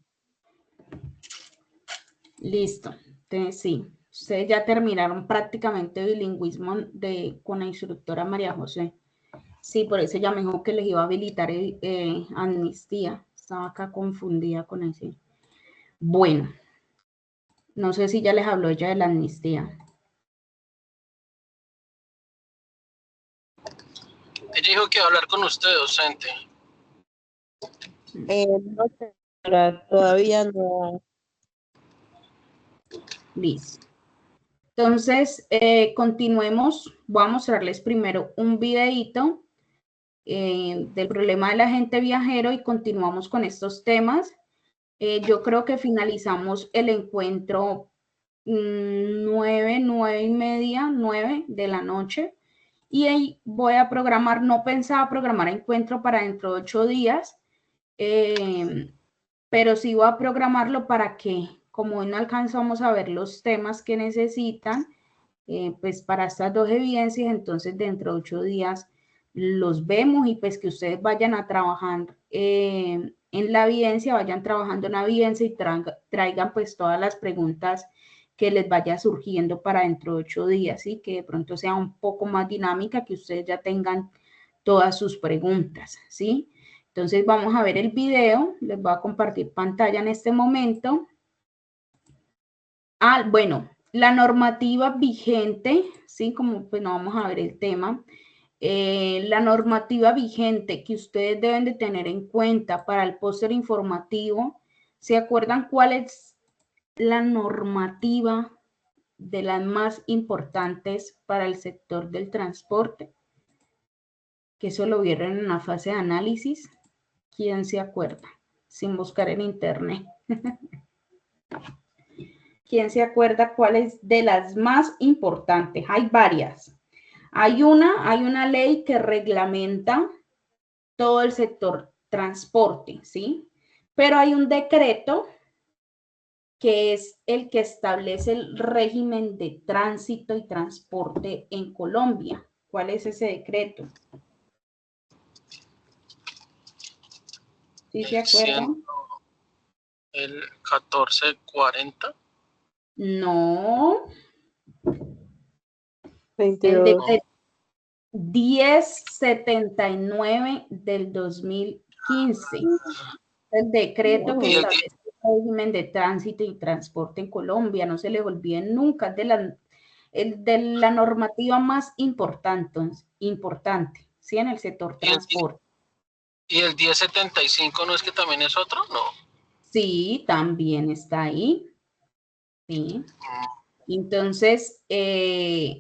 Listo. Entonces, sí, ustedes ya terminaron prácticamente bilingüismo con la instructora María José. Sí, por eso ya me dijo que les iba a habilitar amnistía. Estaba acá confundida con ese. Bueno, no sé si ya les habló ella de la amnistía. Ella dijo que iba a hablar con usted, docente. No, señora, todavía no. Listo. Entonces, continuemos. Voy a mostrarles primero un videíto del problema del agente viajero y continuamos con estos temas. Yo creo que finalizamos el encuentro 9:30, 9 de la noche. Y ahí voy a programar, no pensaba programar encuentro para dentro de 8 días, pero sí voy a programarlo para que, como hoy no alcanzamos a ver los temas que necesitan, pues para estas dos evidencias, entonces dentro de 8 días los vemos y pues que ustedes vayan a trabajar en la evidencia, vayan trabajando en la evidencia y traigan pues todas las preguntas que les vaya surgiendo para dentro de 8 días y que de pronto sea un poco más dinámica, que ustedes ya tengan todas sus preguntas, ¿sí? Entonces vamos a ver el video, les voy a compartir pantalla en este momento. Bueno, la normativa vigente, ¿sí? Como pues no vamos a ver el tema, la normativa vigente que ustedes deben de tener en cuenta para el póster informativo, ¿se acuerdan cuál es la normativa de las más importantes para el sector del transporte? Que eso lo vieron en la fase de análisis. ¿Quién se acuerda? Sin buscar en internet. ¿Quién se acuerda cuál es de las más importantes? Hay varias. Hay una ley que reglamenta todo el sector transporte, ¿sí? Pero hay un decreto que es el que establece el régimen de tránsito y transporte en Colombia. ¿Cuál es ese decreto? ¿Sí se acuerdan? El 1440. No. El 22. decreto 1079 del 2015. El decreto que Y el, establece el régimen de tránsito y transporte en Colombia. No se les olvide nunca, de la normativa más importante, ¿sí? En el sector transporte. y el 1075 no es que también es otro, no. Sí, también está ahí. Sí. Entonces,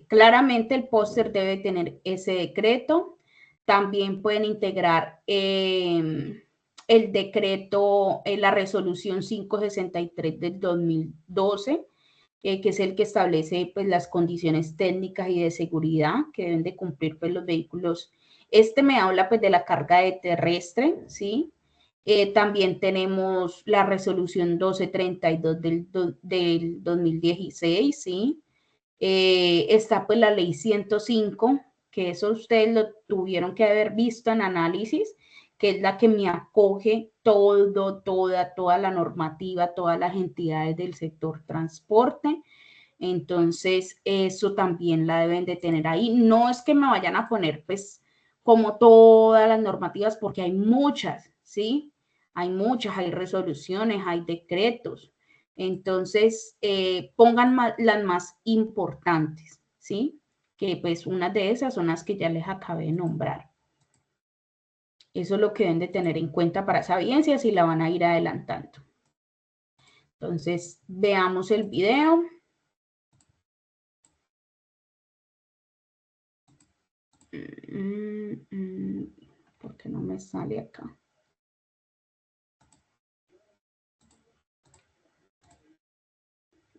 claramente el póster debe tener ese decreto. También pueden integrar el decreto, la resolución 563 del 2012, que es el que establece pues, las condiciones técnicas y de seguridad que deben de cumplir pues, los vehículos. Este me habla pues, de la carga de terrestre, ¿sí? También tenemos la resolución 1232 del 2016, ¿sí? Está pues la ley 105, que eso ustedes lo tuvieron que haber visto en análisis, que es la que me acoge toda la normativa, todas las entidades del sector transporte. Entonces, eso también la deben de tener ahí. No es que me vayan a poner, pues, como todas las normativas, porque hay muchas, ¿sí? Hay muchas, hay resoluciones, hay decretos. Entonces, pongan las más importantes, ¿sí? Que pues una de esas son las que ya les acabé de nombrar. Eso es lo que deben de tener en cuenta para esa evidencia si la van a ir adelantando. Entonces, veamos el video. ¿Por qué no me sale acá?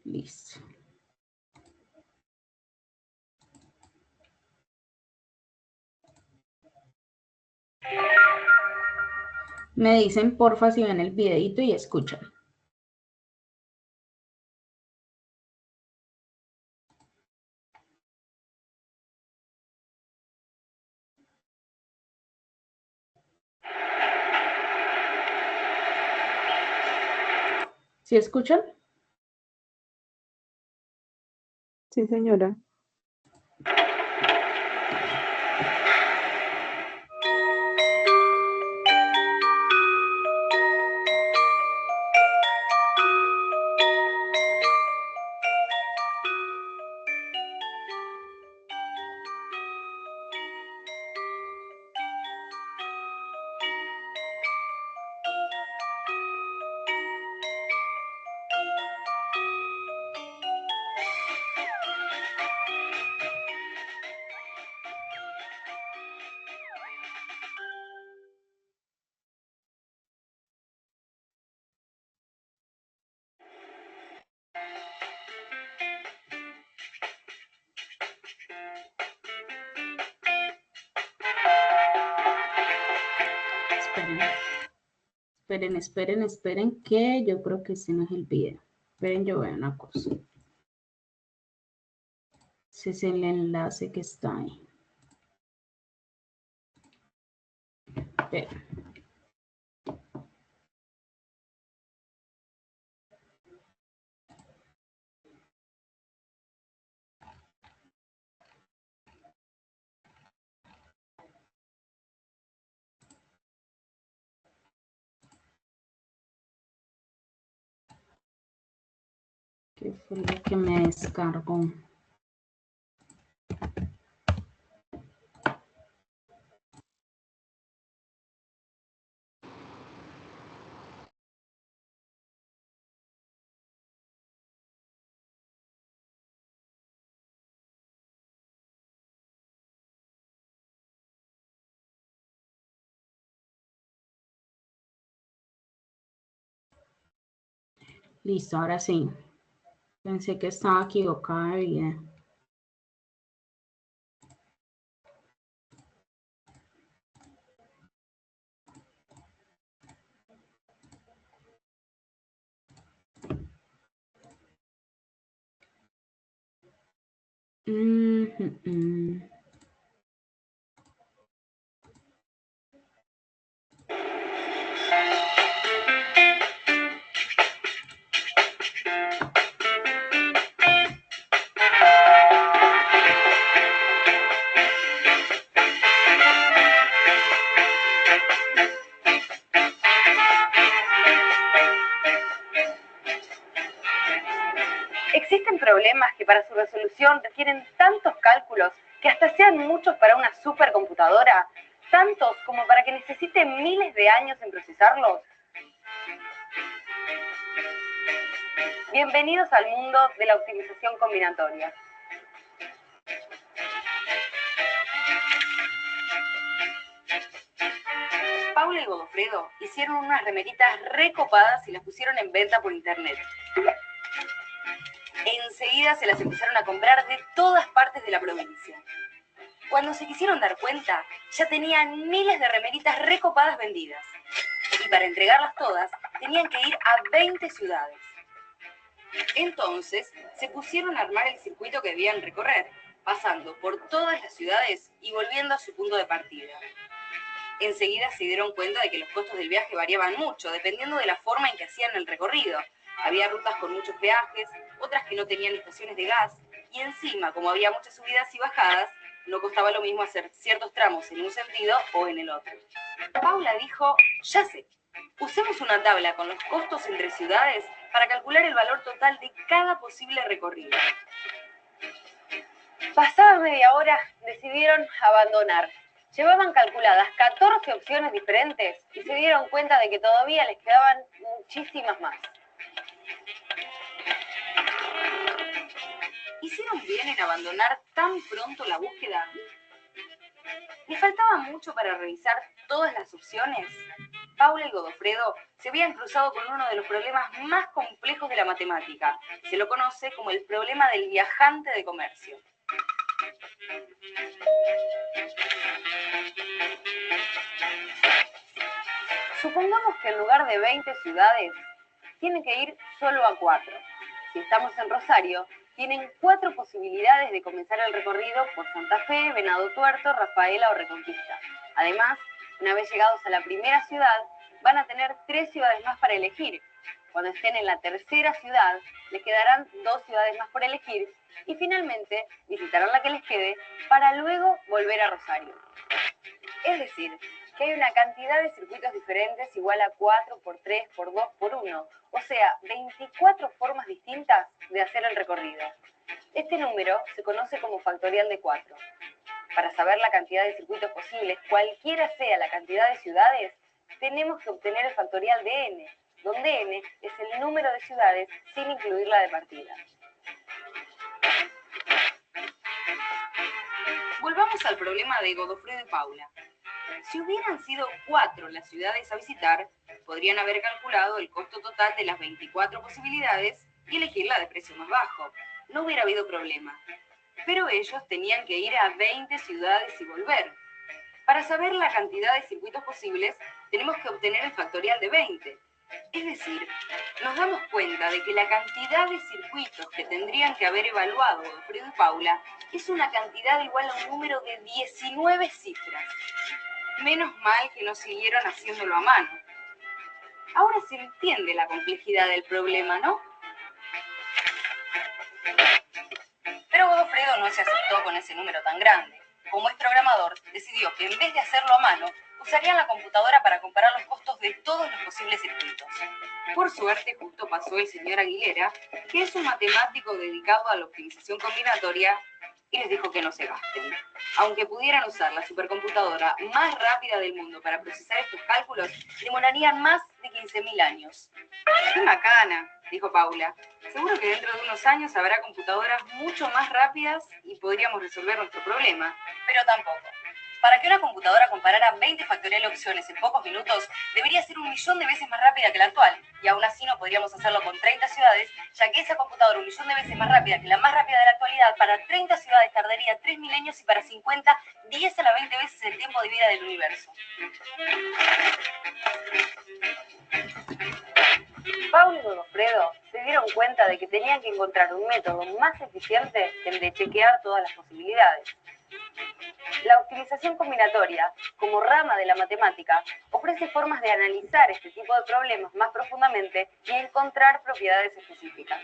Listo. Me dicen porfa si ven el videito y escuchan. ¿Sí escuchan? Sí, señora. Esperen, que yo creo que ese no es el video. Esperen, yo veo una cosa. Ese es el enlace que está ahí. Esperen. ¿Qué fue lo que me descargó? Listo, ahora sí. Pensé que estaba equivocada de video. Existen problemas que para su resolución requieren tantos cálculos que hasta sean muchos para una supercomputadora, tantos como para que necesite miles de años en procesarlos. Bienvenidos al mundo de la optimización combinatoria. Paula y Godofredo hicieron unas remeritas recopadas y las pusieron en venta por internet. Enseguida se las empezaron a comprar de todas partes de la provincia. Cuando se quisieron dar cuenta, ya tenían miles de remeritas recopadas vendidas. Y para entregarlas todas, tenían que ir a 20 ciudades. Entonces, se pusieron a armar el circuito que debían recorrer, pasando por todas las ciudades y volviendo a su punto de partida. Enseguida se dieron cuenta de que los costos del viaje variaban mucho, dependiendo de la forma en que hacían el recorrido. Había rutas con muchos peajes, otras que no tenían estaciones de gas, y encima, como había muchas subidas y bajadas, no costaba lo mismo hacer ciertos tramos en un sentido o en el otro. Paula dijo, ya sé, usemos una tabla con los costos entre ciudades para calcular el valor total de cada posible recorrido. Pasada media hora, decidieron abandonar. Llevaban calculadas 14 opciones diferentes y se dieron cuenta de que todavía les quedaban muchísimas más. ¿Hicieron bien en abandonar tan pronto la búsqueda? ¿Les faltaba mucho para revisar todas las opciones? Paula y Godofredo se habían cruzado con uno de los problemas más complejos de la matemática. Se lo conoce como el problema del viajante de comercio. Supongamos que en lugar de 20 ciudades, tienen que ir solo a 4. Si estamos en Rosario, tienen 4 posibilidades de comenzar el recorrido por Santa Fe, Venado Tuerto, Rafaela o Reconquista. Además, una vez llegados a la primera ciudad, van a tener 3 ciudades más para elegir. Cuando estén en la tercera ciudad, les quedarán 2 ciudades más por elegir y finalmente visitarán la que les quede para luego volver a Rosario. Es decir, que hay una cantidad de circuitos diferentes igual a 4 por 3 por 2 por 1, o sea, 24 formas distintas de hacer el recorrido. Este número se conoce como factorial de 4. Para saber la cantidad de circuitos posibles, cualquiera sea la cantidad de ciudades, tenemos que obtener el factorial de n, donde n es el número de ciudades sin incluir la de partida. Volvamos al problema de Godofredo y Paula. Si hubieran sido 4 las ciudades a visitar, podrían haber calculado el costo total de las 24 posibilidades y elegir la de precio más bajo. No hubiera habido problema. Pero ellos tenían que ir a 20 ciudades y volver. Para saber la cantidad de circuitos posibles, tenemos que obtener el factorial de 20. Es decir, nos damos cuenta de que la cantidad de circuitos que tendrían que haber evaluado Godofredo y Paula es una cantidad igual a un número de 19 cifras. Menos mal que no siguieron haciéndolo a mano. Ahora se entiende la complejidad del problema, ¿no? Pero Godofredo no se asustó con ese número tan grande. Como es programador, decidió que en vez de hacerlo a mano, usarían la computadora para comparar los costos de todos los posibles circuitos. Por suerte, justo pasó el señor Aguilera, que es un matemático dedicado a la optimización combinatoria, y les dijo que no se gasten. Aunque pudieran usar la supercomputadora más rápida del mundo para procesar estos cálculos, demorarían más de 15.000 años. ¡Qué macana!, dijo Paula. Seguro que dentro de unos años habrá computadoras mucho más rápidas y podríamos resolver nuestro problema. Pero tampoco. Para que una computadora comparara 20 factorial opciones en pocos minutos, debería ser 1.000.000 de veces más rápida que la actual. Y aún así no podríamos hacerlo con 30 ciudades, ya que esa computadora 1.000.000 de veces más rápida que la más rápida de la actualidad, para 30 ciudades tardaría 3 milenios y para 50, 10 a la 20 veces el tiempo de vida del universo. Paula y Godofredo se dieron cuenta de que tenían que encontrar un método más eficiente que el de chequear todas las posibilidades. La optimización combinatoria, como rama de la matemática, ofrece formas de analizar este tipo de problemas más profundamente y encontrar propiedades específicas.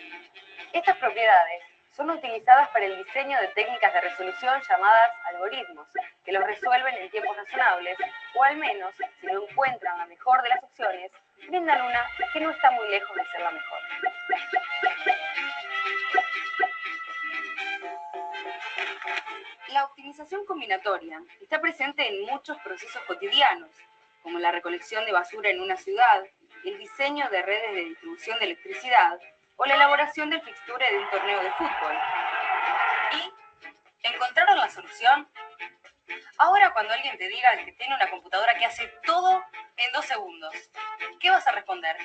Estas propiedades son utilizadas para el diseño de técnicas de resolución llamadas algoritmos, que los resuelven en tiempos razonables, o al menos, si no encuentran la mejor de las opciones, brindan una que no está muy lejos de ser la mejor. La optimización combinatoria está presente en muchos procesos cotidianos, como la recolección de basura en una ciudad, el diseño de redes de distribución de electricidad o la elaboración del fixture de un torneo de fútbol. ¿Y encontraron la solución? Ahora cuando alguien te diga que tiene una computadora que hace todo en 2 segundos, ¿qué vas a responder?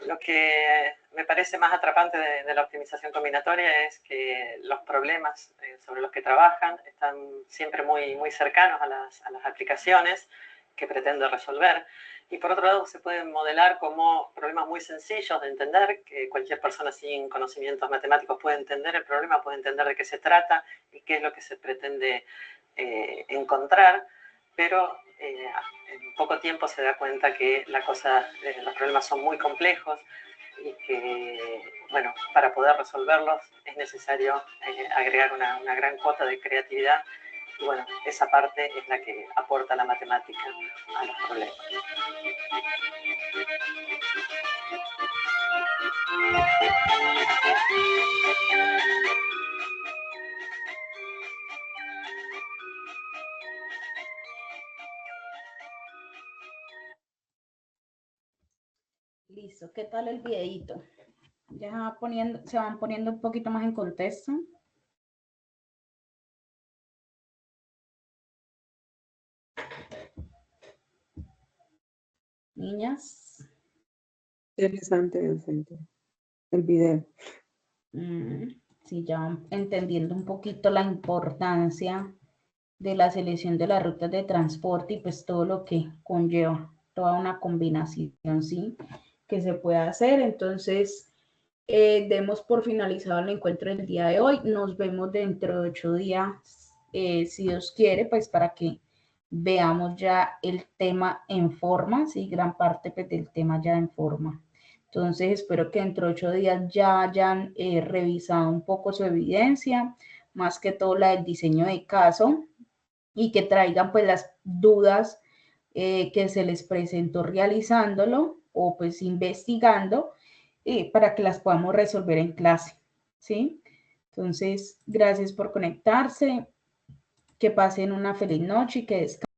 Lo que me parece más atrapante de la optimización combinatoria es que los problemas sobre los que trabajan están siempre muy cercanos a las aplicaciones que pretende resolver. Y por otro lado, se pueden modelar como problemas muy sencillos de entender, que cualquier persona sin conocimientos matemáticos puede entender el problema, puede entender de qué se trata y qué es lo que se pretende encontrar, pero en poco tiempo se da cuenta que los problemas son muy complejos y que, bueno, para poder resolverlos es necesario agregar una gran cuota de creatividad. Y bueno, esa parte es la que aporta la matemática a los problemas. Listo, ¿qué tal el videito? Ya se van poniendo un poquito más en contexto. Niñas. Interesante, docente, el video. Sí, ya van entendiendo un poquito la importancia de la selección de las rutas de transporte y pues todo lo que conlleva, toda una combinación, ¿sí? Que se puede hacer. Entonces, demos por finalizado el encuentro del día de hoy. Nos vemos dentro de 8 días, si Dios quiere, pues para que veamos ya el tema en forma, ¿sí? Gran parte pues, del tema ya en forma. Entonces, espero que dentro de 8 días ya hayan revisado un poco su evidencia, más que todo la del diseño de caso, y que traigan pues las dudas que se les presentó realizándolo o pues investigando para que las podamos resolver en clase, ¿sí? Entonces, gracias por conectarse, que pasen una feliz noche y que descansen.